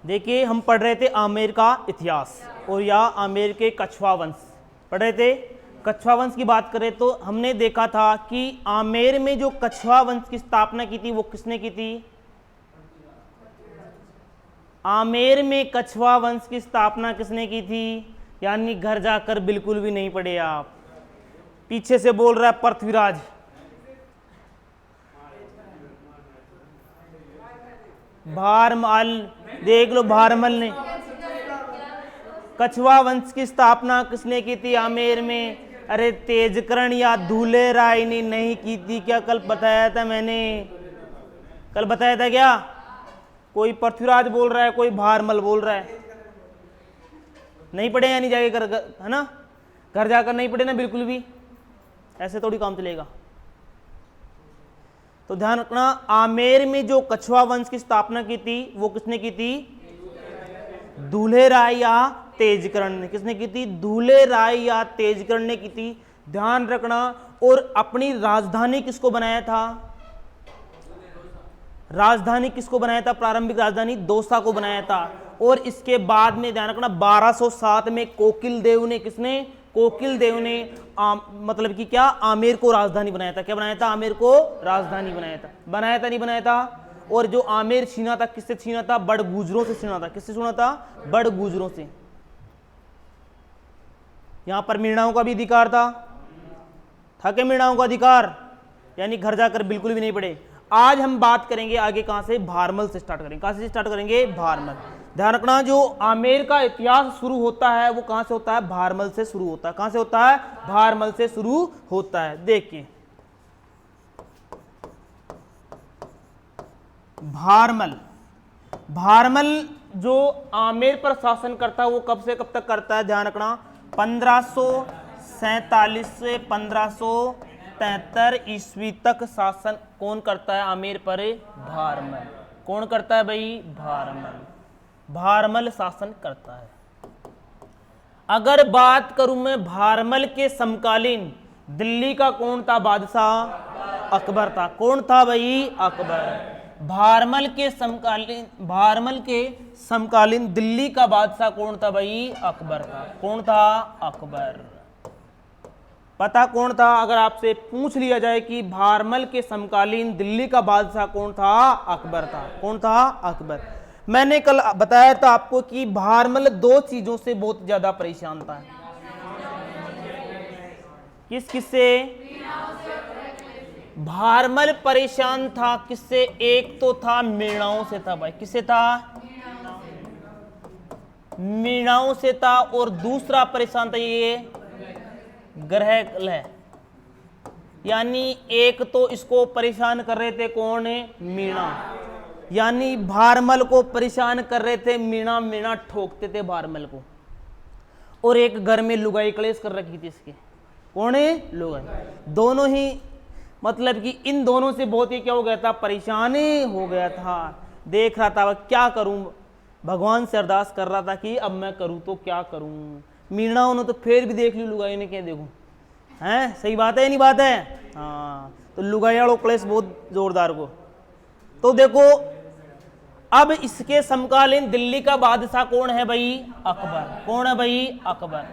देखिए हम पढ़ रहे थे आमेर का इतिहास और या आमेर के कछवा वंश पढ़ रहे थे। कछवा वंश की बात करें तो हमने देखा था कि आमेर में जो कछवा वंश की स्थापना की थी वो किसने की थी? आमेर में कछवा वंश की स्थापना किसने की थी? यानी घर जाकर बिल्कुल भी नहीं पढ़े आप। पीछे से बोल रहा है पृथ्वीराज। भारमल, देख लो भारमल ने। कछवा वंश की स्थापना किसने की थी आमेर में? अरे तेजकरण या धूले राय ने नहीं की थी क्या? कल बताया था मैंने, कल बताया था क्या? कोई पृथ्वीराज बोल रहा है, कोई भारमल बोल रहा है। नहीं पढ़े या नहीं जाके घर, है ना? घर जाकर नहीं पढ़े ना बिल्कुल भी, ऐसे थोड़ी काम चलेगा। तो ध्यान रखना, आमेर में जो कछवा वंश की स्थापना की थी वो किसने की थी? दूल्हे राय या तेजकरण ने। किसने की थी? दूल्हे राय या तेजकरण ने की थी। ध्यान रखना। और अपनी राजधानी किसको बनाया था? राजधानी किसको बनाया था? प्रारंभिक राजधानी दौसा को बनाया था। और इसके बाद में ध्यान रखना 1207 में कोकिल देव ने, किसने? कोकिल देव ने मतलब कि क्या, आमेर को राजधानी बनाया था। क्या बनाया था? आमेर को राजधानी बनाया था। बनाया था नहीं बनाया था? और जो आमेर छीना था किससे छीना था? बड़गुजरों से छीना था। किससे छीना था? बड़गुजरों से। यहां पर मीणाओं का भी अधिकार था क्या? मीणाओं का अधिकार, यानी घर जाकर बिल्कुल भी नहीं पढ़े। आज हम बात करेंगे आगे कहां से? भारमल से स्टार्ट करेंगे। कहां से स्टार्ट करेंगे? भारमल। ध्यान रखना, जो आमेर का इतिहास शुरू होता है वो कहां से होता है? भारमल से शुरू होता है। कहां से होता है? भारमल से शुरू होता है। देखिए भारमल, भारमल जो आमेर पर शासन करता है वो कब से कब तक करता है? ध्यान रखना, 1547 से 1573 ईस्वी तक शासन कौन करता है आमेर पर? भारमल। कौन करता है भाई? भारमल। भारमल शासन करता है। अगर बात करूं मैं भारमल के समकालीन, दिल्ली का कौन था बादशाह? अकबर था। कौन था भाई? अकबर। भारमल के समकालीन दिल्ली का बादशाह कौन था भाई? अकबर था। कौन था? अकबर। पता कौन था? अगर आपसे पूछ लिया जाए कि भारमल के समकालीन दिल्ली का बादशाह कौन था? अकबर था। कौन था? अकबर। मैंने कल बताया था आपको कि भारमल दो चीजों से बहुत ज्यादा परेशान था। किससे? भारमल परेशान था किससे? एक तो था मीणाओं से था भाई। किससे था? मीणाओं से था। और दूसरा परेशान था ये ग्रह कलह। यानी एक तो इसको परेशान कर रहे थे कौन? मीणा। यानी भारमल को परेशान कर रहे थे मीणा। मीणा ठोकते थे भारमल को। और एक घर में लुगाई कलेश कर रखी थी इसके। कौन है? लुगाई। दोनों ही मतलब कि इन दोनों से बहुत ही क्या हो गया था? परेशान हो गया था। देख रहा था क्या करूं, भगवान से अरदास कर रहा था कि अब मैं करूं तो क्या करूं। मीणाओं ने तो फिर भी देख ली, लुगाई ने क्या देखो हैं। सही बात है नहीं बात है? हाँ, तो लुगाई वालों क्लेश बहुत जोरदार को। तो देखो अब इसके समकालीन दिल्ली का बादशाह कौन है भाई? अकबर। कौन है भाई? अकबर।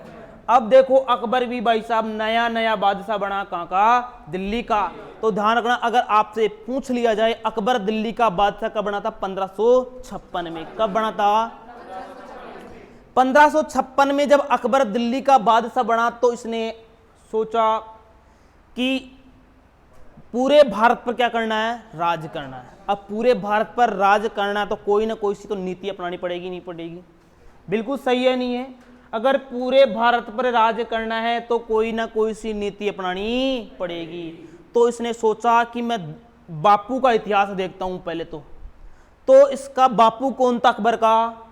अब देखो अकबर भी भाई साहब नया नया बादशाह बना कहां का? दिल्ली का। तो ध्यान रखना, अगर आपसे पूछ लिया जाए अकबर दिल्ली का बादशाह कब बना था? 1556 में। कब बना था? 1556 में जब अकबर दिल्ली का बादशाह बना तो इसने सोचा कि पूरे भारत पर क्या करना है? राज करना है। अब पूरे भारत पर राज करना है तो कोई ना कोई सी तो नीति अपनानी पड़ेगी, नहीं पड़ेगी? बिल्कुल सही है, नहीं है? अगर पूरे भारत पर राज करना है तो कोई ना कोई सी नीति अपनानी पड़ेगी। तो इसने सोचा कि मैं बापू का इतिहास देखता हूं पहले तो इसका बापू कौन था अकबर का?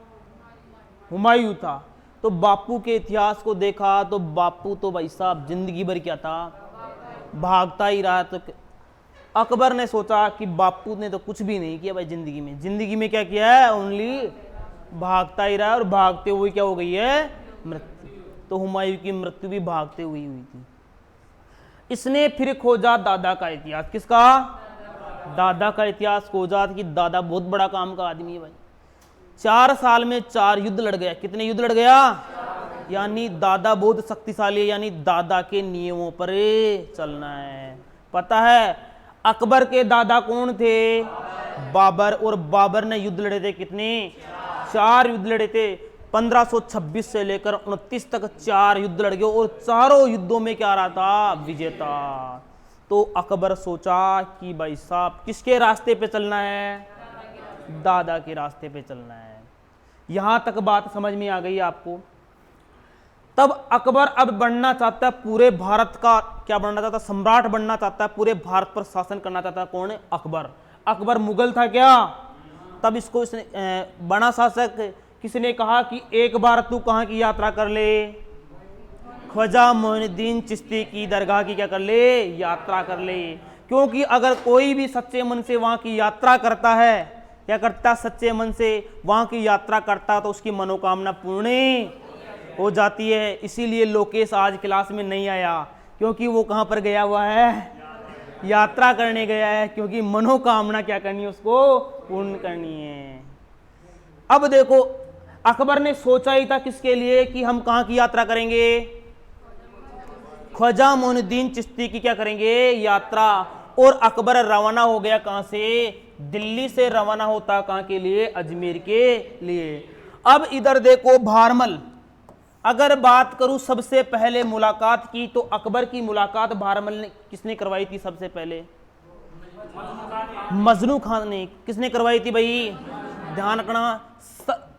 हुमायूं था। तो बापू के इतिहास को देखा तो बापू तो भाई साहब जिंदगी भर क्या था? भागता ही रहा। तो अकबर ने सोचा कि बापू ने तो कुछ भी नहीं किया भाई जिंदगी में। जिंदगी में क्या किया है? ओनली भागता ही रहा। और भागते हुए क्या हो गई है? मृत्यु। तो हुमायूं की मृत्यु भी भागते हुई हुई थी। इसने फिर खोजा दादा का इतिहास। किसका? दादा का इतिहास खोजा कि दादा बहुत बड़ा काम का आदमी है भाई। 4 साल में 4 युद्ध लड़ गया। कितने युद्ध लड़ गया? यानी दादा बहुत शक्तिशाली है, यानी दादा के नियमों पर चलना है। पता है अकबर के दादा कौन थे? बाबर। और बाबर ने युद्ध लड़े थे कितने? 4 युद्ध लड़े थे। 1526 से लेकर 29 तक 4 युद्ध लड़ गए और चारों युद्धों में क्या रहा था? विजेता। तो अकबर सोचा कि भाई साहब किसके रास्ते पे चलना है? दादा के रास्ते पे चलना है। यहां तक बात समझ में आ गई आपको? तब अकबर अब बनना चाहता है पूरे भारत का, क्या बनना चाहता? सम्राट बनना चाहता है, पूरे भारत पर शासन करना चाहता है। कौन है? अकबर। अकबर मुगल था क्या? तब इसको इसने बना शासक किसने कहा कि एक बार तू कहां की यात्रा कर ले? ख्वाजा मोइनुद्दीन चिश्ती की दरगाह की क्या कर ले? यात्रा कर ले। क्योंकि अगर कोई भी सच्चे मन से वहां की यात्रा करता है, क्या करता? सच्चे मन से वहां की यात्रा करता तो उसकी मनोकामना पूर्ण हो जाती है। इसीलिए लोकेश आज क्लास में नहीं आया, क्योंकि वो कहां पर गया हुआ है? यात्रा करने गया है, क्योंकि मनोकामना क्या करनी है? उसको पूर्ण करनी है। अब देखो अकबर ने सोचा ही था किसके लिए कि हम कहां की यात्रा करेंगे? ख्वाजा मोइनुद्दीन चिश्ती की क्या करेंगे? यात्रा। और अकबर रवाना हो गया कहां से? दिल्ली से रवाना होता कहां के लिए? अजमेर के लिए। अब इधर देखो भारमल, अगर बात करूं सबसे पहले मुलाकात की तो अकबर की मुलाकात भारमल ने किसने करवाई थी? सबसे पहले मजनू खान ने। किसने करवाई थी भाई? ध्यान रखना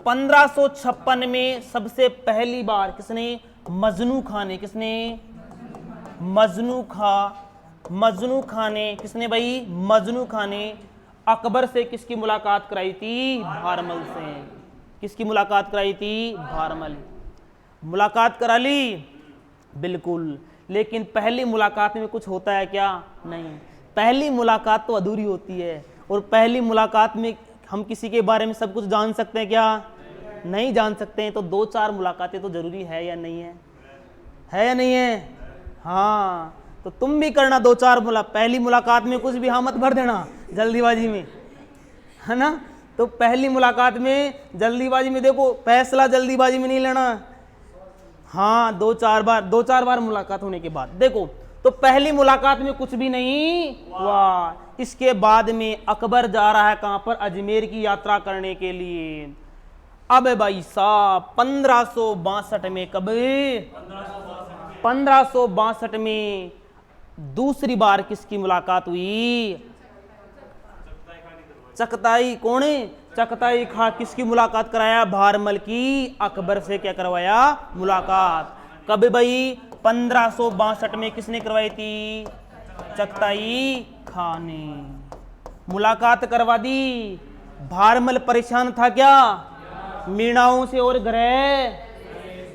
1556 में सबसे पहली बार किसने? मजनू खान ने। किसने? मजनू खान ने। किसने भाई? मजनू खान ने अकबर से किसकी मुलाकात कराई थी? भारमल से। किसकी मुलाकात कराई थी? भारमल। मुलाकात करा ली? बिल्कुल। लेकिन पहली मुलाकात में कुछ होता है क्या? नहीं। पहली मुलाकात तो अधूरी होती है। और पहली मुलाकात में हम किसी के बारे में सब कुछ जान सकते हैं क्या? नहीं जान सकते हैं। तो 2-4 मुलाकातें तो जरूरी है या नहीं है? है या नहीं है? हाँ, तो तुम भी करना 2-4 पहली मुलाकात में कुछ भी हाँ मत भर देना जल्दीबाजी में, है ना? तो पहली मुलाकात में जल्दीबाजी में देखो, फैसला जल्दीबाजी में नहीं लेना। हाँ, 2-4 बार मुलाकात होने के बाद देखो, तो पहली मुलाकात में कुछ भी नहीं हुआ। इसके बाद में अकबर जा रहा है कहां पर? अजमेर की यात्रा करने के लिए। अब भाई साहब 1562 में, कब? 1562 में दूसरी बार किसकी मुलाकात हुई? चगताई। कौन है? चगताई खां। किसकी मुलाकात कराया? भारमल की। अकबर से क्या करवाया? मुलाकात। कब भाई? 1562 में। किसने करवाई थी? चगताई खां ने। मुलाकात करवा दी। भारमल परेशान था क्या? मीणाओं से और ग्रह।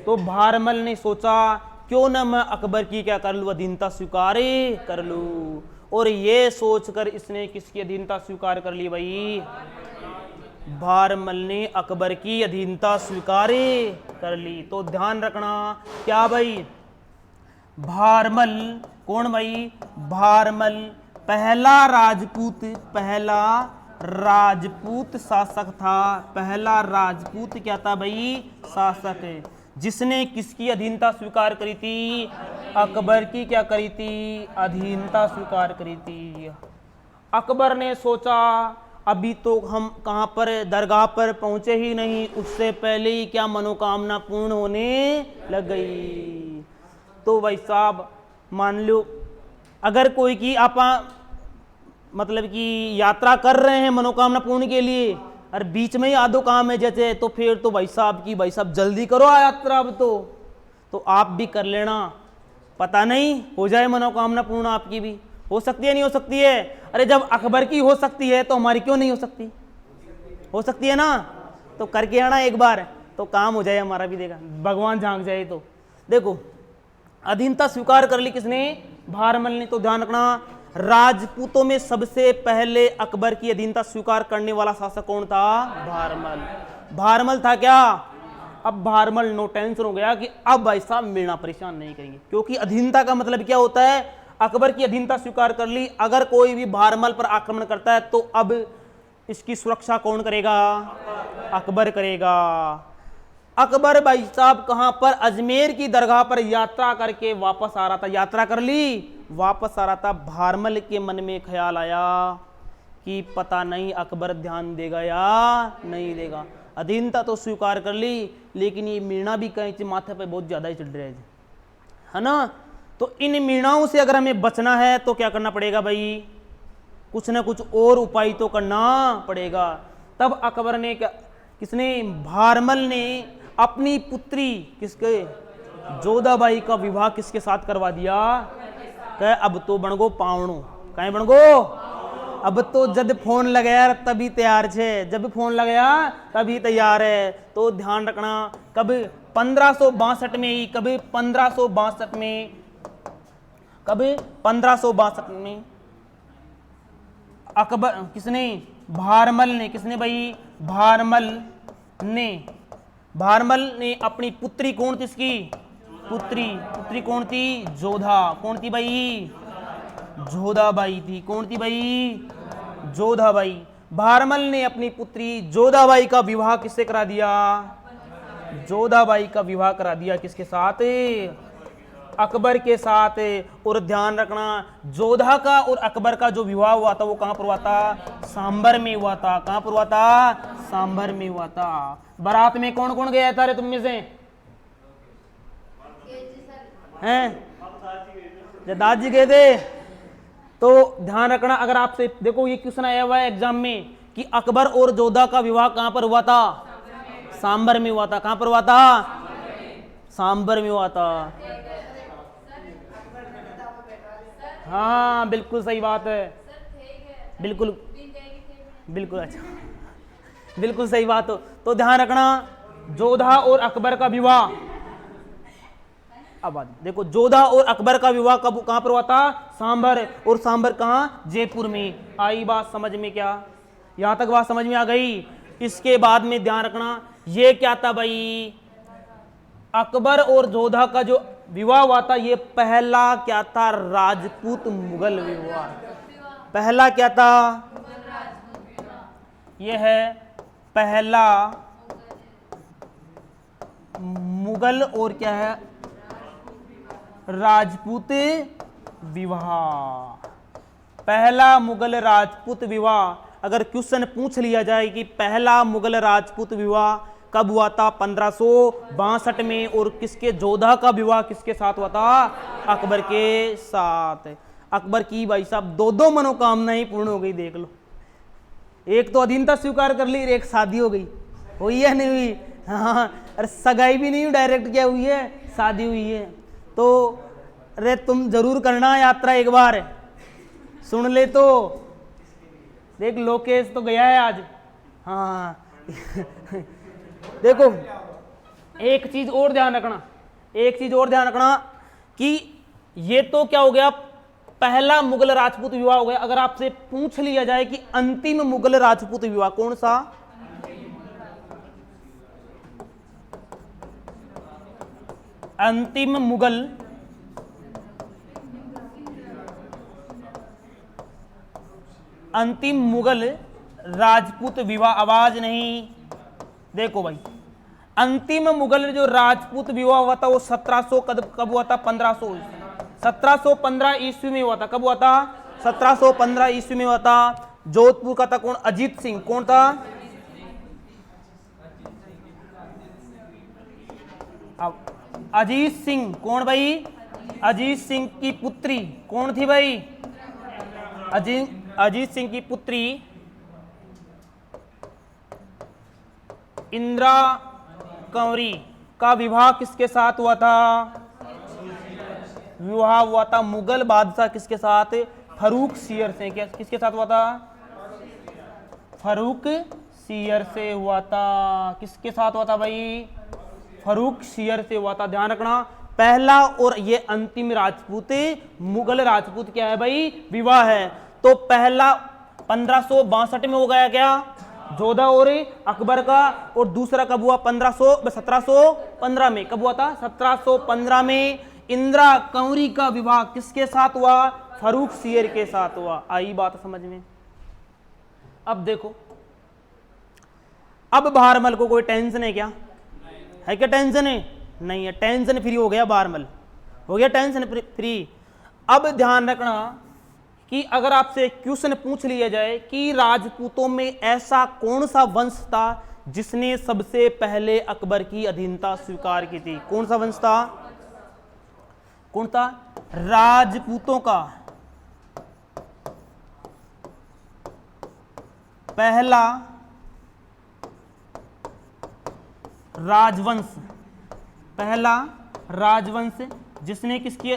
तो भारमल ने सोचा क्यों ना मैं अकबर की क्या कर लूं? अधीनता स्वीकार कर लूं। और ये सोचकर इसने किसकी अधीनता स्वीकार कर ली भाई? भारमल ने अकबर की अधीनता स्वीकार कर ली। तो ध्यान रखना क्या भाई? भारमल कौन भाई? भारमल पहला राजपूत शासक था। पहला राजपूत क्या था भाई? शासक, जिसने किसकी अधीनता स्वीकार करी थी? अकबर की क्या करी थी? अधीनता स्वीकार करी थी। अकबर ने सोचा अभी तो हम कहां पर? दरगाह पर पहुंचे ही नहीं, उससे पहले ही क्या मनोकामना पूर्ण होने लग गई। तो भाई साहब मान लो अगर कोई की आप मतलब कि यात्रा कर रहे हैं मनोकामना पूर्ण के लिए, और बीच में ही आधो काम है जैसे, तो फिर तो भाई साहब जल्दी करो यात्रा। अब तो आप भी कर लेना, पता नहीं हो जाए मनोकामना पूर्ण आपकी भी। हो सकती है नहीं हो सकती है? अरे जब अकबर की हो सकती है तो हमारी क्यों नहीं हो सकती? हो सकती है ना? तो करके आना एक बार, तो काम हो जाए हमारा भी। देखा भगवान झांक जाए तो। देखो अधीनता स्वीकार कर ली किसने? भारमल ने। तो ध्यान रखना राजपूतों में सबसे पहले अकबर की अधीनता स्वीकार करने वाला शासक कौन था? भारमल था क्या? अब भारमल नो टेंशन हो गया कि अब भाई साहब मीणा परेशान नहीं करेंगे, क्योंकि अधीनता का मतलब क्या होता है? अकबर की अधीनता स्वीकार कर ली। अगर कोई भी भारमल पर आक्रमण करता है तो अब इसकी सुरक्षा कौन करेगा? अकबर करेगा। अकबर भाई साहब कहां पर, अजमेर की दरगाह पर यात्रा करके वापस आ रहा था, यात्रा कर ली, वापस आ रहा था। भारमल के मन में ख्याल आया कि पता नहीं अकबर ध्यान देगा या नहीं देगा। अधीनता तो स्वीकार कर ली, लेकिन ये मीणा भी कहीं माथे पे बहुत ज्यादा ही चढ़ रहे है ना। तो इन मीणाओं से अगर हमें बचना है तो क्या करना पड़ेगा भाई, कुछ ना कुछ और उपाय तो करना पड़ेगा। तब अकबर ने क्या, किसने, भारमल ने अपनी पुत्री किसके, जोधाबाई का विवाह किसके साथ करवा दिया, कहे अब तो बन गो पावणो, कहीं बन गो, अब तो जब फोन लगाया तभी तैयार छे, जब फोन लगाया तभी तैयार है। तो ध्यान रखना, कब 1562 में ही, कभी 1562 में, कभी 1562 में अकबर, किसने, भारमल ने, किसने भाई, भारमल ने अपनी पुत्री, कौन थी इसकी पुत्री कौन थी, जोधा, कौन थी भाई, जोधाबाई थी, कौन थी भाई, जोधाबाई। भारमल ने अपनी पुत्री जोधाबाई का विवाह किससे करा दिया, जोधाबाई का विवाह करा दिया किसके साथ, अकबर के साथ। और ध्यान रखना, जोधा का और अकबर का जो विवाह हुआ था वो कहां पर हुआ था, सांबर में हुआ था। कहां पर हुआ था, सांबर में हुआ था। बारात में कौन कौन गया था रे तुम में से, हैं, दादाजी गए थे। तो ध्यान रखना, अगर आपसे देखो ये क्वेश्चन आया हुआ है एग्जाम में कि अकबर और जोधा का विवाह कहां पर हुआ था, सांबर में हुआ था। कहां पर हुआ था, सांबर में हुआ था। हाँ बिल्कुल सही बात है, बिल्कुल बिल्कुल, अच्छा बिल्कुल सही बात हो। तो ध्यान रखना, जोधा और अकबर का विवाह, अब देखो जोधा और अकबर का विवाह कब, कहां पर हुआ था, सांबर। और सांबर कहां, जयपुर में। आई बात समझ में, क्या यहां तक बात समझ में आ गई। इसके बाद में ध्यान रखना, ये क्या था भाई, अकबर और जोधा का जो विवाह हुआ था, ये पहला क्या था, राजपूत मुगल विवाह। पहला क्या था, ये है पहला मुगल और क्या है, राजपूत विवाह। पहला मुगल राजपूत विवाह। अगर क्वेश्चन पूछ लिया जाए कि पहला मुगल राजपूत विवाह कब हुआ था, 1562 में, और किसके, जोधा का विवाह किसके साथ हुआ था, अकबर के साथ। अकबर की भाई साहब दो मनोकामनाएं पूर्ण हो गई, देख लो, एक तो अधीनता स्वीकार कर ली, एक शादी हो गई, हुई है नहीं हुई, हाँ, अरे सगाई भी नहीं हुई, डायरेक्ट क्या हुई है, शादी हुई है। तो अरे तुम जरूर करना यात्रा एक बार, सुन ले तो, देख लोकेश तो गया है आज, हाँ देखो एक चीज और ध्यान रखना, एक चीज और ध्यान रखना कि ये तो क्या हो गया, पहला मुगल राजपूत विवाह हो गया। अगर आपसे पूछ लिया जाए कि अंतिम मुगल राजपूत विवाह कौन सा, अंतिम मुगल राजपूत विवाह, आवाज नहीं, देखो भाई, अंतिम मुगल जो राजपूत विवाह हुआ था वो 1700 कब हुआ था, 1715 ईस्वी में हुआ था। कब हुआ था, 1715 ईस्वी में हुआ था। जोधपुर का था कौन, अजीत सिंह, कौन था, अजीत सिंह, कौन भाई, अजीत सिंह की पुत्री कौन थी भाई, अजीत सिंह की पुत्री इंदिरा कंवरी का विवाह किसके साथ हुआ था, विवाह हुआ था मुगल बादशाह किसके साथ, फर्रुख सियर से। क्या किसके साथ हुआ था, फर्रुख सियर से हुआ था। किसके साथ हुआ था भाई, फर्रुख सियर से हुआ था। ध्यान रखना, पहला और ये अंतिम राजपूत मुगल राजपूत क्या है भाई, विवाह है। तो पहला 1562 में हो गया क्या, जोधा और अकबर का, और दूसरा कब हुआ, 1715 में। कब हुआ था, 1715 में इंदिरा कंवरी का विवाह किसके साथ हुआ, फर्रुख सियर के साथ हुआ। आई बात समझ में। अब देखो अब भारमल को कोई टेंशन है क्या? है क्या टेंशन है? नहीं है, टेंशन फ्री हो गया भारमल, हो गया टेंशन फ्री। अब ध्यान रखना कि अगर आपसे क्वेश्चन पूछ लिया जाए कि राजपूतों में ऐसा कौन सा वंश था जिसने सबसे पहले अकबर की अधीनता स्वीकार की थी, कौन सा वंश था? कौन था? राजपूतों का पहला राजवंश, पहला राजवंश जिसने किसकी,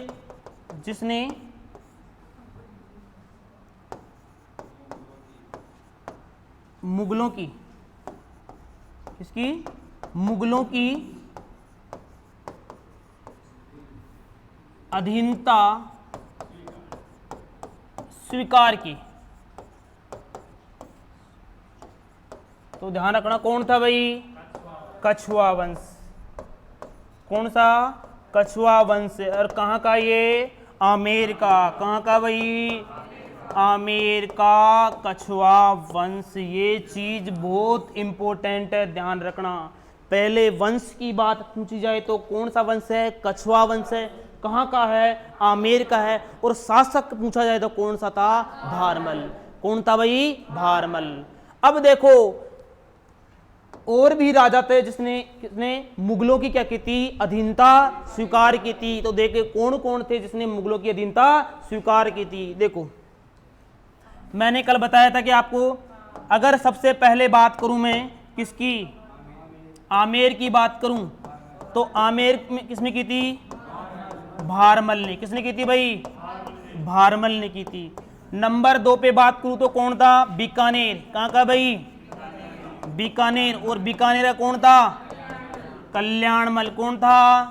जिसने मुगलों की, किसकी? मुगलों की अधीनता स्वीकार की। तो ध्यान रखना कौन था भाई? कछुआ वंश। कौन सा? कछुआ वंश। और कहाँ का ये? आमेर का। कहाँ का भाई? आमेर का कछुआ वंश। ये चीज बहुत इंपॉर्टेंट है, ध्यान रखना। पहले वंश की बात पूछी जाए तो कौन सा वंश है? कछुआ वंश है। कहाँ का है? आमेर का है। और शासक पूछा जाए तो कौन सा था? भारमल। कौन था भाई? भारमल। अब देखो और भी राजा थे जिसने किसने मुगलों की क्या की थी? अधीनता स्वीकार की थी। तो देखे कौन कौन थे जिसने मुगलों की अधीनता स्वीकार की थी। देखो मैंने कल बताया था कि आपको अगर सबसे पहले बात करूं मैं किसकी? आमेर की बात करूं तो आमेर में किसने की थी? भारमल ने। किसने की थी भाई? भारमल ने की थी। नंबर 2 पे बात करूं तो कौन था? बीकानेर। कहाँ का भाई? बीकानेर। और बीकानेर का कौन था? कल्याणमल। कौन था?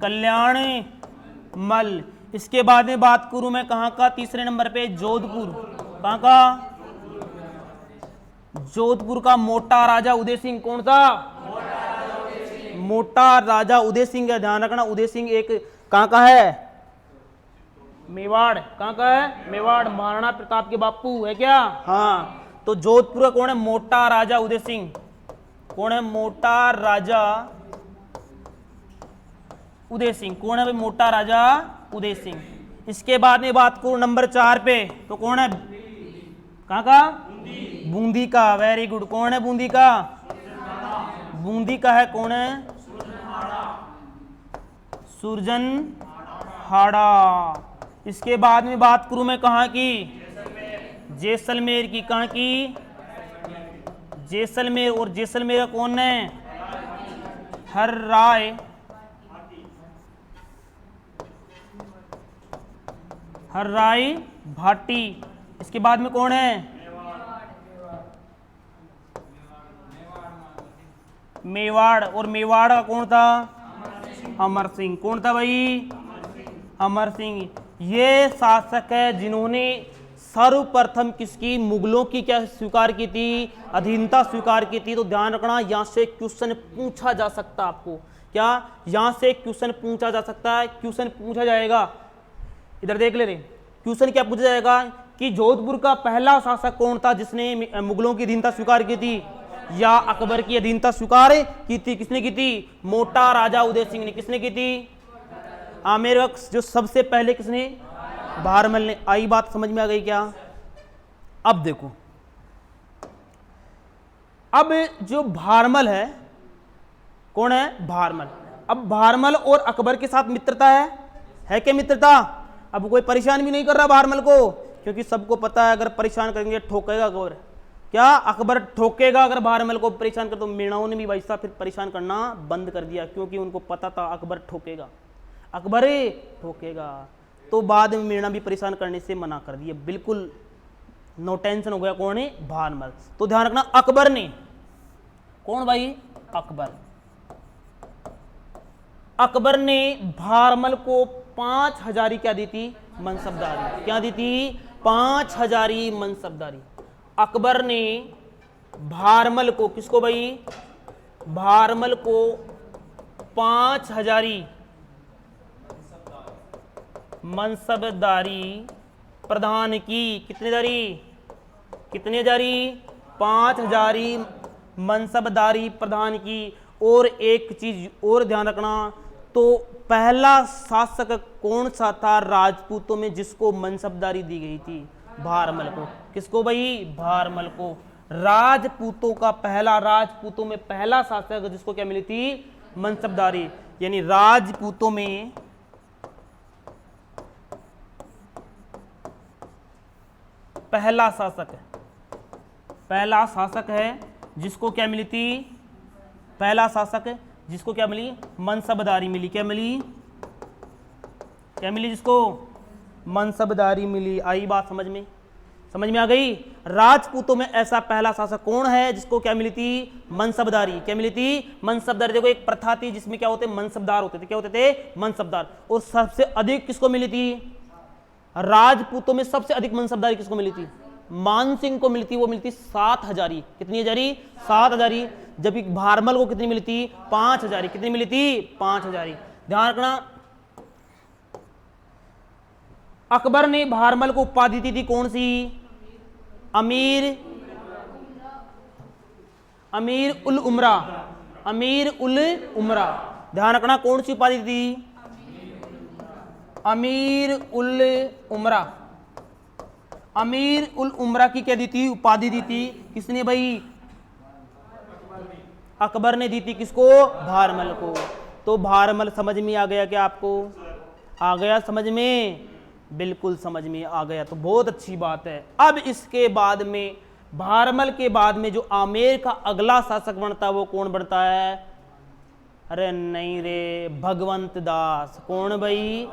कल्याणमल। इसके बाद में बात करूं मैं कहां का? तीसरे नंबर पे जोधपुर। कहां का? जोधपुर का मोटा राजा उदय सिंह। कौन था? मोटा राजा उदय सिंह का ध्यान रखना। उदय सिंह एक कहां का है? मेवाड़। कहां का है? मेवाड़। महाराणा प्रताप के बापू है क्या? हाँ। तो जोधपुर का कौन है? मोटा राजा उदय सिंह। कौन है? मोटा राजा उदय सिंह। कौन है भाई? मोटा राजा उदय सिंह। इसके बाद में बात करूं नंबर 4 पे तो कौन है? कहां का? बूंदी का। Very good. कौन है बूंदी का? बूंदी का है। कौन है? सुरजनहाड़ा। इसके बाद में बात करूं मैं कहां की? जैसलमेर की। कहां की? जैसलमेर। और जैसलमेर का कौन है? हर राय भाटी। इसके बाद में कौन है? मेवाड़। और मेवाड़ का कौन था? अमर सिंह। कौन था भाई? अमर सिंह। ये शासक है जिन्होंने सर्वप्रथम किसकी? मुगलों की क्या स्वीकार की थी? अधीनता स्वीकार की थी। तो ध्यान रखना यहां से क्वेश्चन पूछा जा सकता है आपको। क्या? यहां से क्वेश्चन पूछा जा सकता है। क्वेश्चन पूछा जाएगा, इधर देख ले रहे। क्वेश्चन क्या पूछा जाएगा कि जोधपुर का पहला शासक कौन था जिसने मुगलों की अधीनता स्वीकार की थी या अकबर की अधीनता स्वीकार की थी? किसने की थी? मोटा राजा उदय सिंह ने। किसने की थी? आमेर वक्त जो सबसे पहले किसने? भारमल ने। आई बात समझ में आ गई क्या? अब देखो, अब जो भारमल है, कौन है? भारमल। अब भारमल और अकबर के साथ मित्रता है क्या मित्रता? अब कोई परेशान भी नहीं कर रहा भारमल को, क्योंकि सबको पता है अगर परेशान करेंगे ठोकेगा अकबर। क्या? अकबर ठोकेगा अगर भारमल को परेशान कर। तो मीणाओं ने भी भाई साहब फिर परेशान करना बंद कर दिया, क्योंकि उनको पता था अकबर ठोकेगा, अकबर ठोकेगा। तो बाद में मीणा भी परेशान करने से मना कर दिया, बिल्कुल नो टेंशन हो गया। कौन है? भारमल। तो ध्यान रखना अकबर ने, कौन भाई? अकबर। अकबर ने भारमल को 5000 क्या दी थी? मनसबदारी। क्या दी थी? 5000 मनसबदारी। अकबर ने भारमल को, किसको भाई? भारमल को 5000 मनसबदारी प्रदान की। कितने जारी? कितने जारी? 5000 मनसबदारी प्रदान की। और एक चीज और ध्यान रखना, तो पहला शासक कौन सा था राजपूतों में जिसको मनसबदारी दी गई थी? भारमल को। किसको भाई? भारमल को। राजपूतों का पहला, राजपूतों में पहला शासक जिसको क्या मिली थी? मनसबदारी। यानी राजपूतों में पहला शासक है जिसको क्या मिली थी? पहला शासक जिसको क्या मिली? मनसबदारी मिली। क्या मिली? क्या मिली? जिसको मनसबदारी मिली। आई बात समझ में? समझ में आ गई? राजपूतों में ऐसा पहला शासक कौन है जिसको क्या मिली थी? मनसबदारी। क्या मिली थी? मनसबदारी। देखो एक प्रथा थी जिसमें क्या होते? मनसबदार होते थे। क्या होते थे? मनसबदार। और सबसे अधिक किसको मिली थी? राजपूतों में सबसे अधिक मनसबदारी किसको मिली थी? मानसिंह को मिली थी। वो मिलती 7 हजारी। कितनी हजारी? 7 हजारी। जबकि भारमल को कितनी मिली थी? 5 हजारी। कितनी मिली थी? 5 हजारी। ध्यान रखना, अकबर ने भारमल को उपाधि दी थी कौन सी? अमीर उल उमरा। अमीर उल उमरा। ध्यान रखना, कौन सी उपाधि दी थी? अमीर उल उमरा। अमीर उल उमरा की क्या दी थी? उपाधि दी थी। किसने भाई? अकबर ने दी थी। किसको? भारमल को। तो भारमल समझ में आ गया क्या आपको? आ गया समझ में? बिल्कुल समझ में आ गया, तो बहुत अच्छी बात है। अब इसके बाद में, भारमल के बाद में जो आमेर का अगला शासक बनता है वो कौन बनता है? अरे नहीं रे, भगवंत दास। कौन भाई?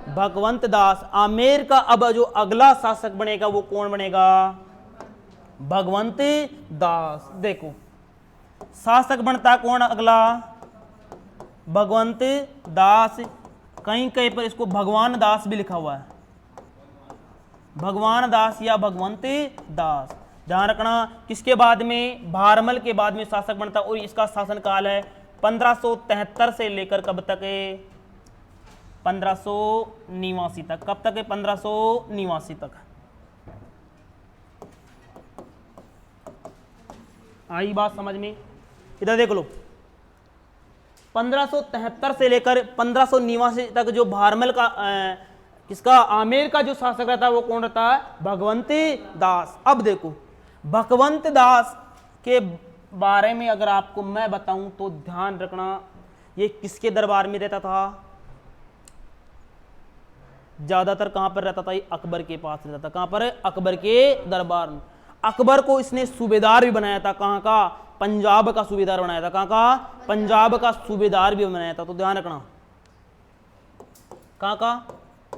भगवंत दास। आमेर का अब जो अगला शासक बनेगा वो कौन बनेगा? भगवंत दास। देखो शासक बनता है कौन अगला? भगवंत दास। कहीं कहीं पर इसको भगवान दास भी लिखा हुआ है, भगवान दास या भगवंत दास। ध्यान रखना, किसके बाद में? भारमल के बाद में शासक बनता है और इसका शासनकाल है 1573 से लेकर कब तक है? 1589 तक। कब तक है? 1589 तक। आई बात समझ में? इधर देख लो, 1573 से लेकर 1589 तक जो भारमल का किसका? आमेर का जो शासक रहता है वो कौन रहता है? भगवंत दास। अब देखो भगवंत दास के बारे में अगर आपको मैं बताऊं तो ध्यान रखना, ये किसके दरबार में रहता था? ज्यादातर कहां पर रहता था? ये अकबर के पास रहता था। कहां पर? अकबर के दरबार में। अकबर को इसने सूबेदार भी बनाया था। कहां का? पंजाब का सूबेदार बनाया था। कहां का? पंजाब का सूबेदार भी बनाया था। तो ध्यान रखना, कहां का?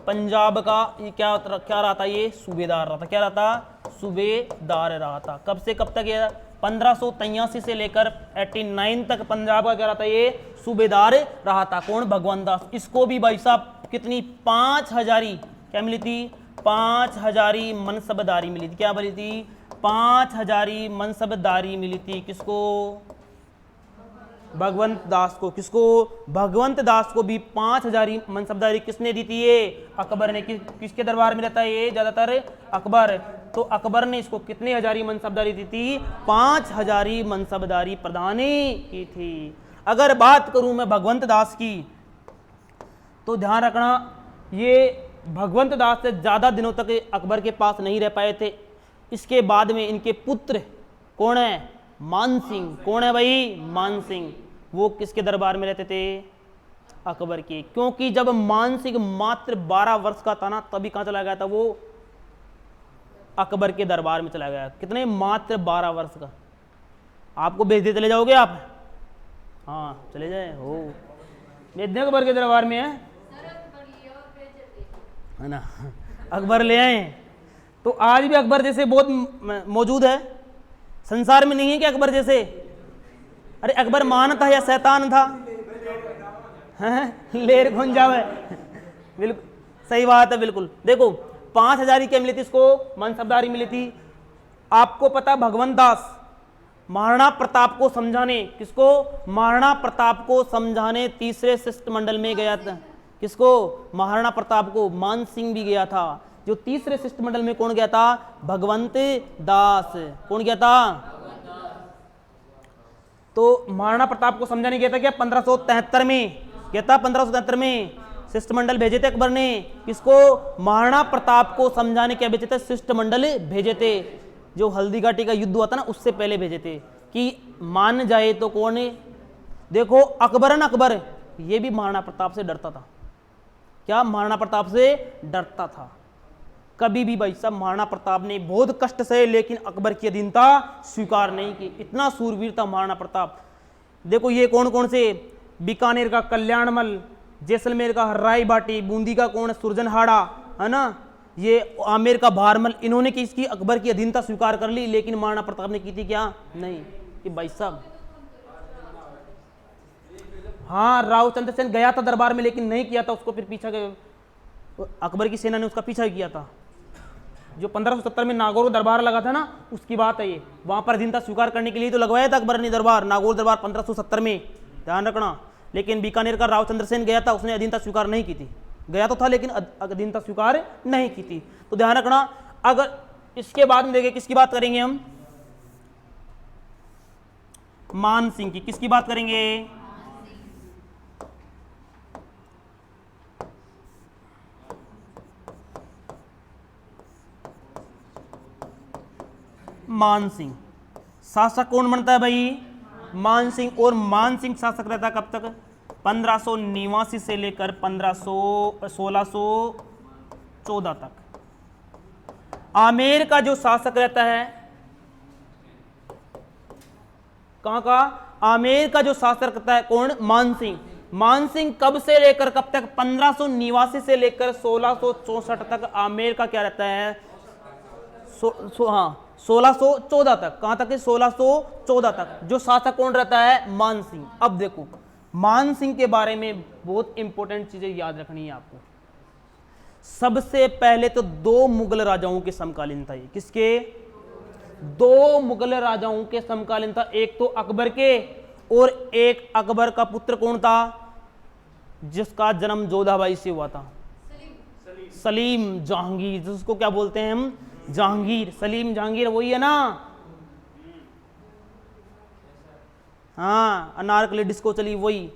पंजाब का। ये क्या रहा था? ये सूबेदार रहा था। क्या रहा था? सूबेदार रहा था। कब से कब तक? ये 1583 से लेकर 89 तक पंजाब का क्या रहा था? ये सूबेदार रहा था। कौन? भगवंत दास। इसको भी भाई साहब कितनी? 5 हजारी क्या मिली थी? 5 हजारी मनसबदारी मिली थी। क्या मिली थी? 5 हजारी मनसबदारी मिली थी। किसको? भगवंत दास को। किसको? भगवंत दास को भी 5 हजारी मनसबदारी किसने दी थी? ये अकबर ने। किसके दरबार में रहता है ये ज्यादातर? अकबर। तो अकबर ने इसको कितनी हजारी मनसबदारी दी थी? 5 हजारी मनसबदारी प्रदान की थी। अगर बात करूं मैं भगवंत दास की, तो ध्यान रखना, ये भगवंत दास से ज्यादा दिनों तक अकबर के पास नहीं रह पाए थे। इसके बाद में इनके पुत्र कौन है? मानसिंह। कौन है भाई? मानसिंह। वो किसके दरबार में रहते थे? अकबर के। क्योंकि जब मानसिंह मात्र 12 वर्ष का था ना, तभी कहां चला गया था वो? अकबर के दरबार में चला गया। कितने? मात्र 12 वर्ष का। आपको भेज दे, चले जाओगे आप? हाँ चले जाए हो, भेज दें अकबर के दरबार में है ना। अकबर ले आए। तो आज भी अकबर जैसे बहुत मौजूद है संसार में। नहीं है कि अकबर जैसे? अरे अकबर मान था या शैतान था? लेर कौन जावे। बिल्कुल सही बात है। बिल्कुल देखो 5 हजारी क्या मिली थी इसको? मनसबदारी मिली थी। आपको पता भगवंत दास महाराणा प्रताप को समझाने, किसको? महाराणा प्रताप को समझाने तीसरे शिष्टमंडल में गया था। किसको? महाराणा प्रताप को। मान सिंह भी गया था। जो तीसरे शिष्टमंडल में कौन गया था? भगवंत दास। कौन गया था? तो महाराणा प्रताप को समझाने गया था क्या 1573 में, क्या था 1573 में शिष्टमंडल भेजे थे अकबर ने, किसको, महाराणा प्रताप को समझाने क्या भेजे थे, शिष्टमंडल भेजे थे। जो हल्दी घाटी का युद्ध हुआ था ना उससे पहले भेजे थे कि मान जाए तो कौन है। देखो अकबर ये भी महाराणा प्रताप से डरता था, क्या महाराणा प्रताप से डरता था। कभी भी भाई साहब महाराणा प्रताप ने बहुत कष्ट सहे लेकिन अकबर की अधीनता स्वीकार नहीं की, इतना सूरवीर था महाराणा प्रताप। देखो ये कौन कौन से, बीकानेर का कल्याणमल, जैसलमेर का हर्राई बाटी, बूंदी का कौन है सुरजनहाड़ा, है ना, ये आमेर का भारमल, इन्होंने की इसकी अकबर की अधीनता स्वीकार कर ली, लेकिन महाराणा प्रताप ने की थी क्या, नहीं। कि भाई साहब हाँ राव चंद्रसेन गया था दरबार में लेकिन नहीं किया था उसको, फिर पीछा अकबर की सेना ने उसका पीछा किया था। जो 1570 में नागौर दरबार लगा था ना उसकी बात है ये, वहां पर अधीनता स्वीकार करने के लिए तो लगवाया था अकबर ने दरबार, नागौर दरबार 1570 में, ध्यान रखना। लेकिन बीकानेर का राव चंद्रसेन गया था, उसने अधीनता स्वीकार नहीं की थी, गया तो था लेकिन अधीनता स्वीकार नहीं की थी। तो ध्यान रखना। अगर इसके बाद में देखें किसकी बात करेंगे हम, मान सिंह की, किसकी बात करेंगे, मान सिंह। शासक कौन बनता है भाई, मान सिंह। और मान सिंह शासक रहता कब तक, 1589 से लेकर 1614 तक। आमेर का जो शासक रहता है, कहां का, आमेर का जो शासक रहता है कौन, मान सिंह। मान सिंह कब से लेकर कब तक, 1589 से लेकर 1664 तक आमेर का क्या रहता है, 1614 तक। कहां तक है, 1614 तक। जो शासक कौन रहता है, मान सिंह। अब देखो मान सिंह के बारे में बहुत इंपॉर्टेंट चीजें याद रखनी है आपको। सबसे पहले तो दो मुगल राजाओं के समकालीन था ये, किसके, दो मुगल राजाओं के समकालीन था, एक तो अकबर के और एक अकबर का पुत्र कौन था जिसका जन्म जोधाबाई से हुआ था, सलीम जहांगीर, जिसको क्या बोलते हैं हम, जहांगीर। सलीम जहांगीर वही है ना, हाँ अनारकली डिस्को चली वही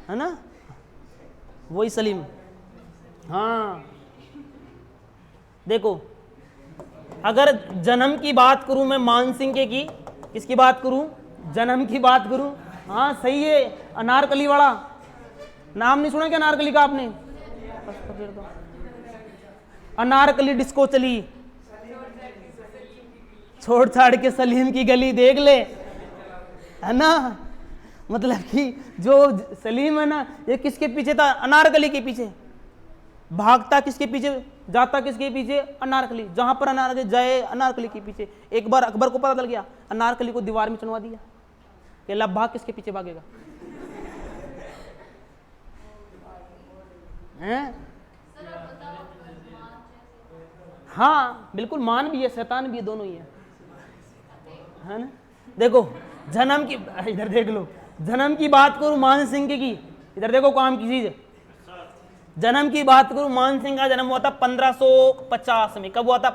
है ना, वही सलीम। हाँ देखो अगर जन्म की बात करूं मैं मान सिंह के की, किसकी बात करूं, जन्म की बात करूं, हाँ सही है, अनारकली वाला नाम नहीं सुना क्या अनारकली का आपने, अनारकली डिस्को चली, छोड़ छाड़ के सलीम की गली देख ले, है ना। मतलब कि जो सलीम है ना ये किसके पीछे था, अनारकली के पीछे, भागता किसके पीछे, जाता किसके पीछे, अनारकली। जहां पर अनारकली जाए अनारकली के पीछे। एक बार अकबर को पता चल गया, अनारकली को दीवार में चुनवा दिया कि ला भाग, किसके पीछे भागेगा, हैं? हाँ बिल्कुल, मान भी है शैतान भी है, दोनों ही है ना। देखो जन्म की, इधर देख लो, जन्म की बात करूं मान सिंह की, इधर देखो काम की चीज, जन्म की बात करूं मान सिंह का जन्म हुआ था 1550 में। कब हुआ था,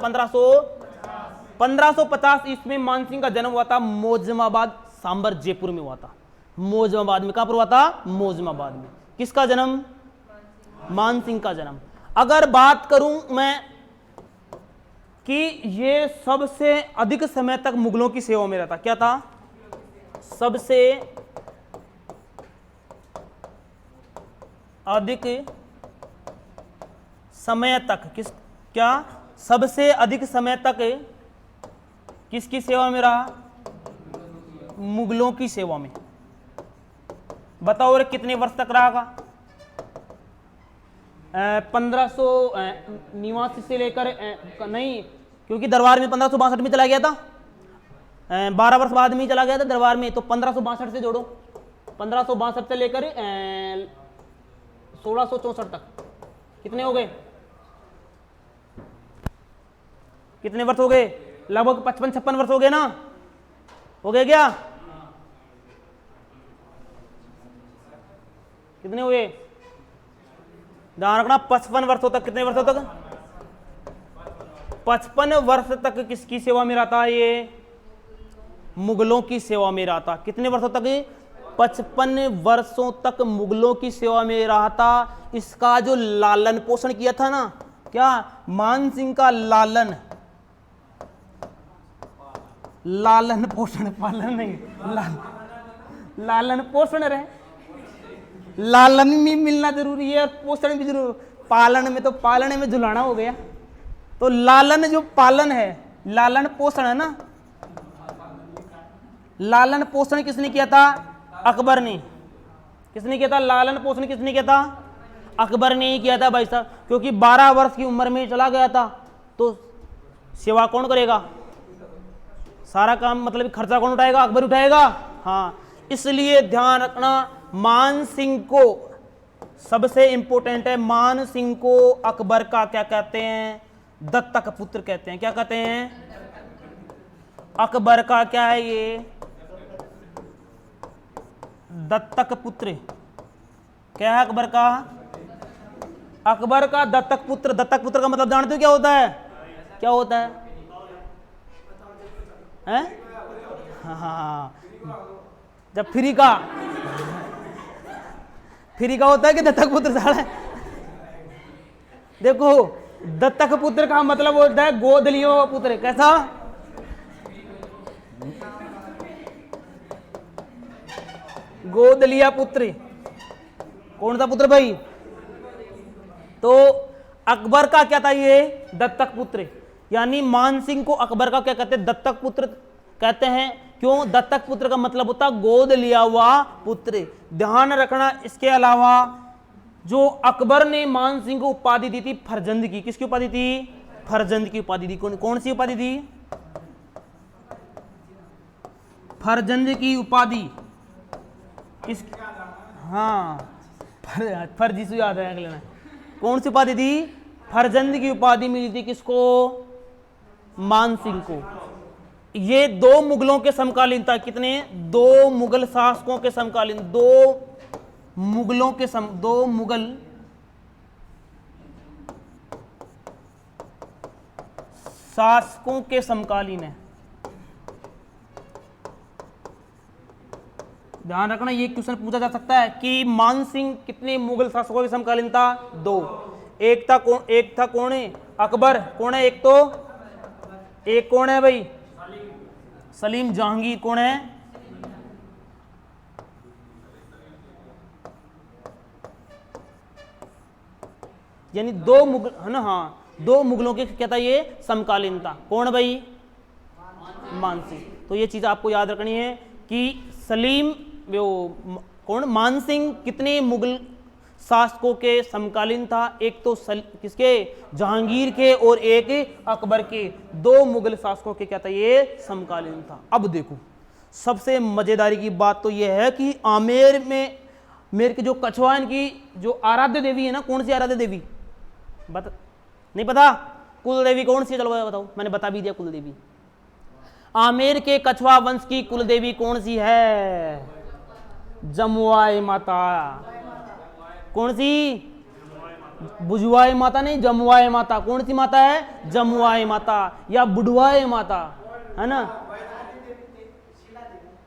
1550 ईस्वी में मान सिंह का जन्म हुआ था मोजमाबाद, सांबर जयपुर में हुआ था। मोजमाबाद में, कहां पर हुआ था, मोजमाबाद में। किसका जन्म, मान सिंह का जन्म। अगर बात करूं मैं कि ये सबसे अधिक समय तक मुगलों की सेवा में रहता, क्या था, सबसे अधिक समय तक, किस, क्या, सबसे अधिक समय तक किसकी सेवा में रहा, मुगलों की सेवा में। बताओ रे कितने वर्ष तक रहा, 1589 से लेकर नहीं, क्योंकि दरबार में 1562 में चला गया था, 12 वर्ष बाद में चला गया था दरबार में, तो 1562 से जोड़ो, 1562 से लेकर 1664 तक कितने हो गए, कितने वर्ष हो गए, लगभग 55-56 वर्ष हो गए ना, हो गए क्या, कितने हुए, ध्यान रखना 55 वर्षों तक, कितने वर्षों तक, 55 वर्ष तक किसकी सेवा में रहता है ये, मुगलों की सेवा में रहा था। कितने वर्षों तक? 55 वर्षों तक मुगलों की सेवा में रहा था। इसका जो लालन पोषण किया था ना, क्या मान सिंह का लालन पोषण, पालन नहीं, लालन पोषण रहे। लालन भी मिलना जरूरी है और पोषण भी जरूरी। पालन में तो पालने में झुलाना हो गया, तो लालन जो पालन है, लालन पोषण है ना। लालन पोषण किसने किया था? अकबर ने। किसने किया था लालन पोषण? किसने किया था? अकबर ने ही किया था भाई साहब, क्योंकि 12 वर्ष की उम्र में चला गया था, तो सेवा कौन करेगा? सारा काम मतलब खर्चा कौन उठाएगा? अकबर उठाएगा। हाँ, इसलिए ध्यान रखना, मान सिंह को सबसे इंपॉर्टेंट है, मान सिंह को अकबर का क्या कहते हैं? दत्तक पुत्र कहते हैं। क्या कहते हैं? अकबर का क्या है ये? दत्तक पुत्र। क्या है अकबर का? अकबर का दत्तक पुत्र। दत्तक पुत्र का मतलब जानते हो क्या होता है? क्या होता है? हैं? हाँ, जब फ्री का होता है कि दत्तक पुत्र साला है? देखो, दत्तक पुत्र का मतलब होता है गोद लियो पुत्र। कैसा? गोद लिया पुत्र। कौन सा पुत्र भाई? तो अकबर का क्या था ये? दत्तक पुत्र। यानी मान सिंह को अकबर का क्या कहते हैं? दत्तक पुत्र कहते हैं। क्यों? दत्तक पुत्र का मतलब होता गोद लिया हुआ पुत्र। ध्यान रखना, इसके अलावा जो अकबर ने मान सिंह को उपाधि दी थी फरजंद की। किसकी उपाधि थी? फरजंद की उपाधि दी। कौन सी उपाधि थी? फरजंद की उपाधि। किस? हाँ, फर्जी से याद है अगले में। कौन सी उपाधि थी? फरजंद की उपाधि मिली थी। किसको? मान सिंह को। ये 2 मुगलों के समकालीन था। कितने? 2 मुगल शासकों के समकालीन। 2 मुगल शासकों के समकालीन है। ध्यान रखना, ये क्वेश्चन पूछा जा सकता है कि मान सिंह कितने मुगल शासकों के समकालीन था? 2। एक था कौन है? अकबर। कौन है एक? तो एक कौन है भाई? सलीम जहांगीर। कौन है? यानी 2 मुगल है ना। हाँ, 2 मुगलों के क्या था ये? समकालीन था। कौन भाई? मान सिंह। तो ये चीज आपको याद रखनी है कि सलीम कौन? मान सिंह कितने मुगल शासकों के समकालीन था? एक तो किसके? जहांगीर के, और एक अकबर के। 2 मुगल शासकों के क्या था ये? समकालीन था। अब देखो, सबसे मजेदारी की बात तो यह है कि आमेर में मेर के जो कछवा, इनकी जो आराध्य देवी है ना, कौन सी आराध्य देवी? नहीं पता? कुल देवी कौन सी? चलो बताओ, मैंने बता भी दिया कुल देवी। आमेर के कछवा वंश की कुल देवी कौन सी है? जमुआई माता। कौन सी? बुझवाई माता नहीं, जमुआई माता। कौन सी माता है? जमुआई माता या बुढ़वाई माता, है ना?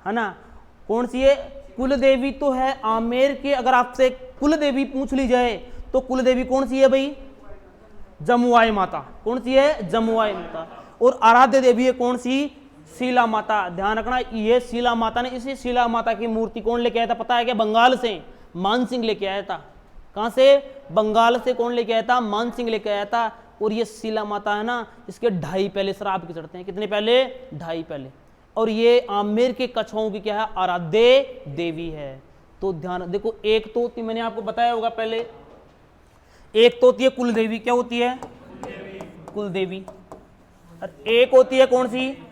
है ना? कौन सी है? कुल देवी तो है आमेर के। अगर आपसे कुल देवी पूछ ली जाए तो कुल देवी कौन सी है भाई? जमुआई माता। कौन सी है? जमुआई माता। और आराध्य देवी है कौन सी? शीला माता। ध्यान रखना, ये शीला माता ने, इसी शीला माता की मूर्ति कौन लेके आया था पता है क्या? बंगाल से मान सिंह लेके आया था। कहां से? बंगाल से। कौन लेके आया था? मान सिंह लेके आया था। और ये शीला माता है ना, इसके 2.5 पहले श्राप की चढ़ते हैं। कितने पहले? 2.5 पहले। और ये आमेर के कछुओं की क्या है? आराध्य देवी है। तो ध्यान देखो, एक तो होती, मैंने आपको बताया होगा पहले, एक तो होती है कुल देवी। क्या होती है? कुल देवी। और एक होती है कौन सी?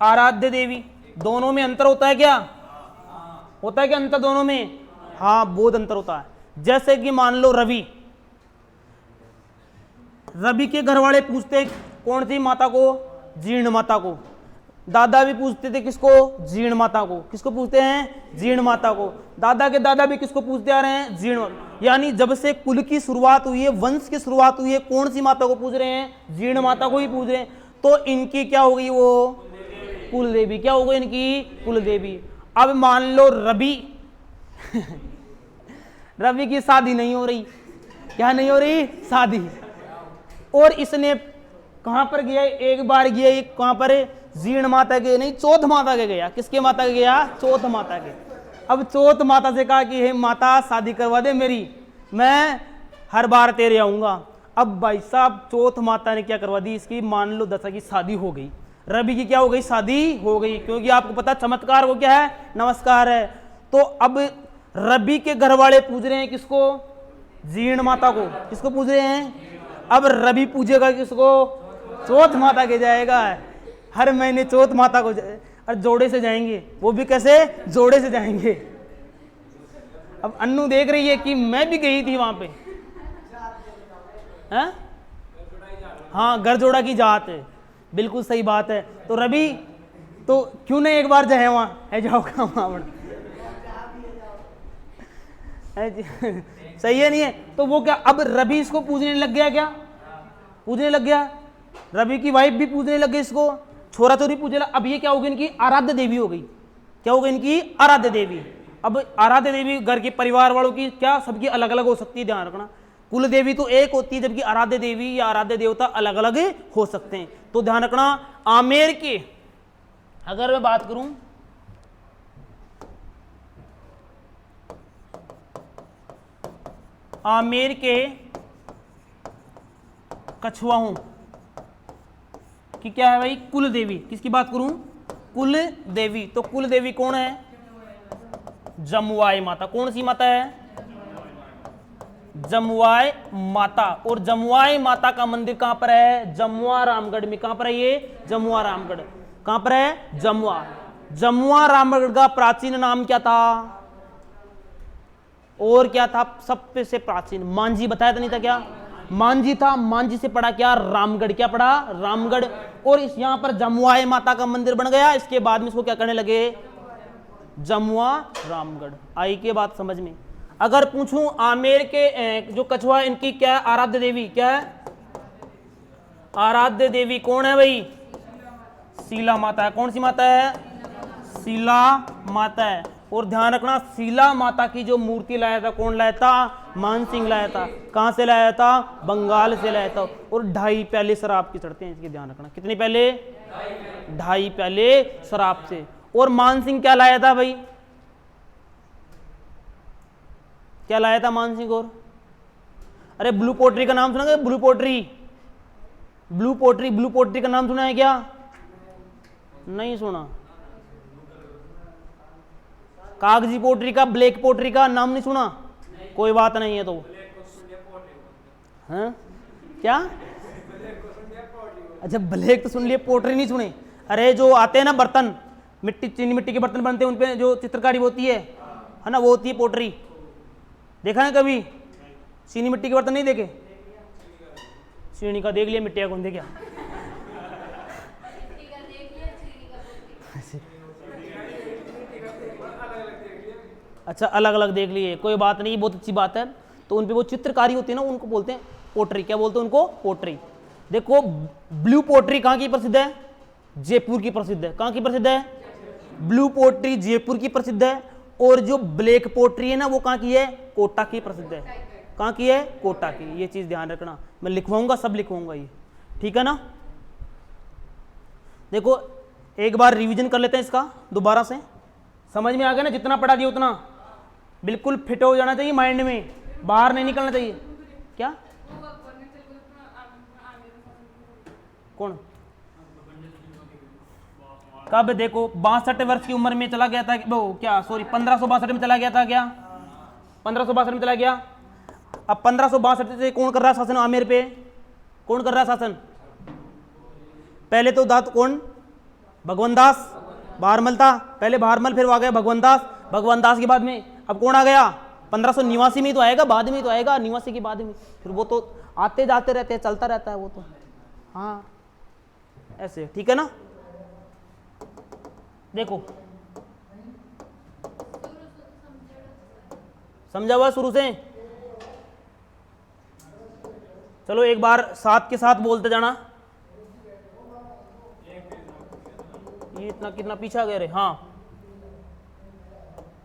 आराध्य देवी। दोनों में अंतर होता है क्या? होता है क्या अंतर दोनों में? हाँ, बहुत अंतर होता है। जैसे कि मान लो रवि के घर वाले पूछते कौन सी माता को? जीर्ण माता को। दादा भी पूछते थे किसको? जीर्ण माता को। किसको पूछते हैं? जीर्ण माता को। दादा के दादा भी किसको पूछते आ रहे हैं? जीर्ण। यानी जब से कुल की शुरुआत हुई है, वंश की शुरुआत हुई है, कौन सी माता को पूछ रहे हैं? जीर्ण माता को ही पूछ रहे हैं। तो इनकी क्या होगी? वो कुल देवी, क्या हो गई इनकी कुल देवी। अब मान लो रवि रवि की शादी नहीं हो रही, क्या नहीं हो रही, शादी, और इसने कहां पर गया, एक बार गया, एक कहां पर, जीर्ण माता के नहीं, चौथ माता के गया। किसके माता के गया, चौथ माता के। अब चौथ माता से कहा कि हे माता शादी करवा दे मेरी, मैं हर बार तेरे आऊंगा। अब भाई साहब चौथ माता ने क्या करवा दी इसकी, मान लो दशा की शादी हो गई, रवि की क्या हो गई, शादी हो गई, क्योंकि आपको पता चमत्कार को क्या है, नमस्कार है। तो अब रवि के घर वाले पूज रहे हैं किसको, जीर्ण माता को, किसको पूज रहे हैं, अब रवि पूजेगा किसको, चौथ माता के जाएगा, हर महीने चौथ माता को और जोड़े से जाएंगे, वो भी कैसे, जोड़े से जाएंगे। अब अन्नू देख रही है कि मैं भी गई थी वहां पे, है? हाँ, घर जोड़ा की जात है, बिल्कुल सही बात है। तो रवि तो क्यों नहीं एक बार जाए वहां, है जाओगा वहां सही है नहीं है। तो वो क्या, अब रवि इसको पूजने लग गया, क्या पूजने लग गया, रवि की वाइफ भी पूजने लग गई इसको, छोरा चोरी पूजने लग। अब ये क्या हो गई, इनकी आराध्य देवी हो गई, क्या हो गई इनकी आराध्य देवी। अब आराध्य देवी घर के परिवार वालों की क्या, सबकी अलग अलग हो सकती है, ध्यान रखना। कुल देवी तो एक होती है, जबकि आराध्य देवी या आराध्य देवता अलग अलग हो सकते हैं। तो ध्यान रखना, आमेर के अगर मैं बात करूं, आमेर के कछुआओं की क्या है भाई, कुल देवी। किसकी बात करूं, कुल देवी। तो कुल देवी कौन है, जमुआई माता। कौन सी माता है, जमुआई माता। और जमुआई माता का मंदिर कहां पर है, जमुआ रामगढ़ में। कहां पर है ये, जमुआ रामगढ़। कहां पर है, जमुआ। जमुआ रामगढ़ का प्राचीन नाम क्या था, और क्या था सबसे प्राचीन, मांझी बताया था नहीं था क्या, मांझी था। मांझी से पड़ा क्या, रामगढ़। क्या पड़ा, रामगढ़। और इस यहां पर जमुआई माता का मंदिर बन गया। इसके बाद में इसको क्या करने लगे, जमुआ रामगढ़। आई के बात समझ में। अगर पूछूं आमेर के जो कछुआ, इनकी क्या आराध्य देवी, क्या है आराध्य देवी, कौन है भाई, शीला माता है। कौन सी माता है, शीला माता है। और ध्यान रखना, शीला माता की जो मूर्ति लाया था, कौन लाया था, मान सिंह लाया था। कहां से लाया था, बंगाल से लाया था। और 2.5 प्याले शराब की चढ़ते हैं, इसकी ध्यान रखना। कितने प्याले, 2.5 प्याले शराब से। और मान सिंह क्या लाया था भाई, क्या लाया था मान सिंह। और अरे ब्लू पोट्री का नाम सुना क्या, blue pottery, blue pottery, blue pottery का नाम सुना है क्या, नहीं सुना। कागजी पोट्री का, ब्लैक पोट्री का नाम नहीं सुना, कोई बात नहीं है। तो हाँ क्या, अच्छा ब्लैक तो सुन लिए, पोट्री नहीं सुने। अरे जो आते हैं ना बर्तन, मिट्टी, चीनी मिट्टी के बर्तन बनते हैं, उनपे जो चित्रकारी होती है ना, वो होती है पोट्री। देखा है कभी चीनी मिट्टी के बर्तन, नहीं देखे, चीनी का देख लिया, मिट्टी का कौन देखे। अच्छा अलग अलग देख लिए, कोई बात नहीं, बहुत अच्छी बात है। तो उन पे वो चित्रकारी होती है ना, उनको बोलते हैं पोट्री। क्या बोलते हैं उनको, पोट्री। देखो ब्लू पोट्री कहाँ की प्रसिद्ध है, जयपुर की प्रसिद्ध है। कहाँ की प्रसिद्ध है, ब्लू पोट्री जयपुर की प्रसिद्ध है। और जो ब्लैक पोट्री है ना, वो कहाँ की है, कोटा की प्रसिद्ध है। कहाँ की है, कोटा की। ये चीज ध्यान रखना, मैं लिखवाऊंगा, सब लिखवाऊंगा ये, ठीक है ना। देखो एक बार रिवीजन कर लेते हैं इसका दोबारा से, समझ में आ गया ना। जितना पढ़ा दिया उतना बिल्कुल फिट हो जाना चाहिए माइंड में, बाहर नहीं निकलना चाहिए। क्या, कौन, कब, देखो 62 वर्ष की उम्र में चला गया था वो, क्या सॉरी 1562 में चला गया था, क्या 1562 में चला गया। अब 1562 से कौन कर रहा शासन आमेर पे, कौन कर रहा शासन, पहले तो दात कौन, भगवान दास बहारमल था। पहले बहारमल, फिर वो आ गया भगवान दास। भगवान दास के बाद में अब कौन आ गया, 1589 में ही तो आएगा, बाद में ही तो आएगा, 89 के बाद में। फिर वो तो आते जाते रहते हैं, चलता रहता है वो तो, हाँ ऐसे, ठीक है ना। देखो समझा हुआ शुरू से, चलो एक बार साथ के साथ बोलते जाना। ये इतना कितना पीछे आ गया रे। हाँ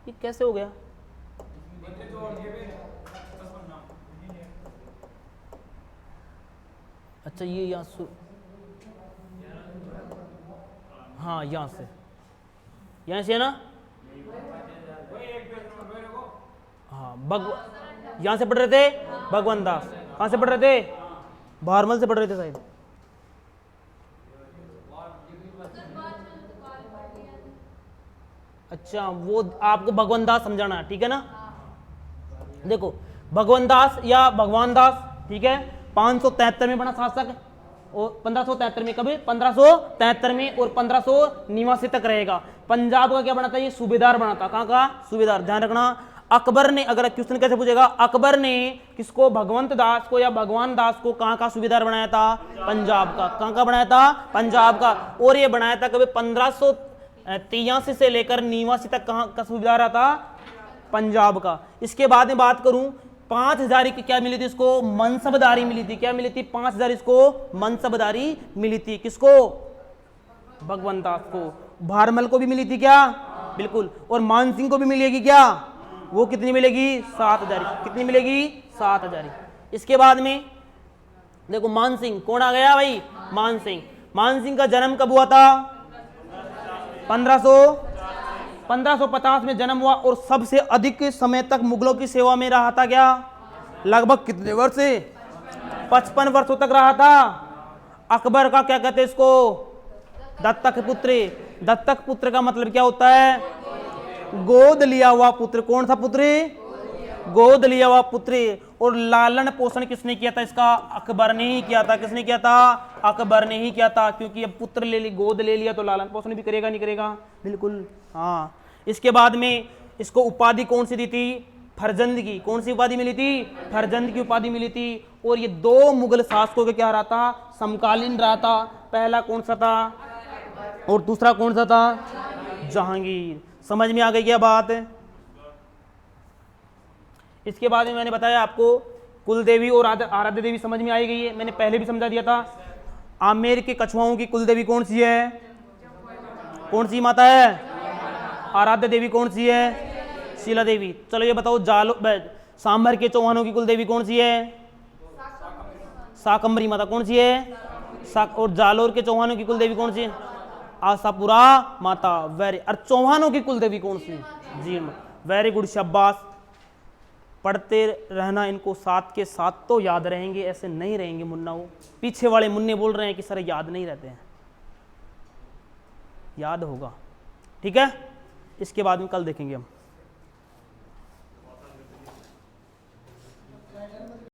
ये कैसे हो गया? अच्छा ये यहाँ हाँ यहाँ से है ना। हाँ यहाँ से पढ़ रहे थे भगवान दास। कहाँ से पढ़ रहे थे? भारमल से पढ़ रहे थे शायद। अच्छा वो आपको भगवान दास समझाना है, ठीक है ना। देखो भगवान दास या भगवान दास, ठीक है, 573 में बना शासक और 1573 में, कभी 1573 में और 1589 तक रहेगा। पंजाब का क्या बना था? ये सूबेदार बना था। कहाँ का? सूबेदार। ध्यान रखना। अकबर ने, अगर क्वेश्चन कैसे पूछेगा, अकबर ने किसको? भगवंत दास को या भगवान दास को कहाँ का सूबेदार बनाया था? पंजाब का। कहाँ का बनाया था? पंजाब का। और ये बनाया था कभी 1583 से लेकर 89 तक। कहाँ का सूबेदार रहा था? पंजाब का। इसके बाद में बात करूं, 5000 की क्या मिली थी इसको? मनसबदारी मिली थी। क्या मिली थी? 5000 इसको मनसबदारी मिली थी। किसको? भगवंत दास को। भारमल को भी मिली थी क्या? बिल्कुल। और मानसिंह को भी मिलेगी क्या? वो कितनी मिलेगी? 7000। कितनी मिलेगी? 7000। इसके बाद में देखो मानसिंह, कौन आ गया भाई? मानसिंह। मानसिंह का जन्म कब हुआ था? 1550 में जन्म हुआ और सबसे अधिक समय तक मुगलों की सेवा में रहा था। क्या? लगभग कितने वर्ष? 55 वर्षों तक रहा था। अकबर का क्या कहते हैं इसको? दत्तक पुत्र। दत्तक पुत्र का मतलब क्या होता है? गोद लिया हुआ पुत्र। कौन सा पुत्र? गोद लिया हुआ पुत्र। और लालन पोषण किसने किया था इसका? अकबर ने ही किया था। किसने किया था? अकबर ने ही किया था। क्योंकि अब पुत्र ले ली, गोद ले लिया तो लालन पोषण भी करेगा, नहीं करेगा? बिल्कुल। हाँ। इसके बाद में इसको उपाधि कौन सी दी थी? फरजंद की। कौन सी उपाधि मिली थी? फरजंद की उपाधि मिली थी। और ये दो मुगल शासकों के क्या रहा था? समकालीन रहा था। पहला कौन सा था और दूसरा कौन सा था? जहांगीर। समझ में आ गई क्या बात? इसके बाद में मैंने बताया आपको कुल देवी और आराध्य देवी समझ में आई गई है। मैंने पहले भी समझा दिया था। आमेर के कछुआओं की कुल देवी कौन सी है? कौन सी माता है? आराध्य देवी कौन सी है? शीला देवी। चलो ये बताओ, सांभर के चौहानों की कुल देवी कौन सी है? शाकंभरी माता। कौन सी है? और जालोर के चौहानों की कुल देवी कौन सी है? आशापुरा माता। वेरी। और चौहानों की कुल देवी कौन सी? जीर्ण। वेरी गुड, शाबाश। पढ़ते रहना इनको, साथ के साथ तो याद रहेंगे, ऐसे नहीं रहेंगे मुन्ना। वो पीछे वाले मुन्ने बोल रहे हैं कि सर याद नहीं रहते हैं। याद होगा, ठीक है। इसके बाद में कल देखेंगे हम।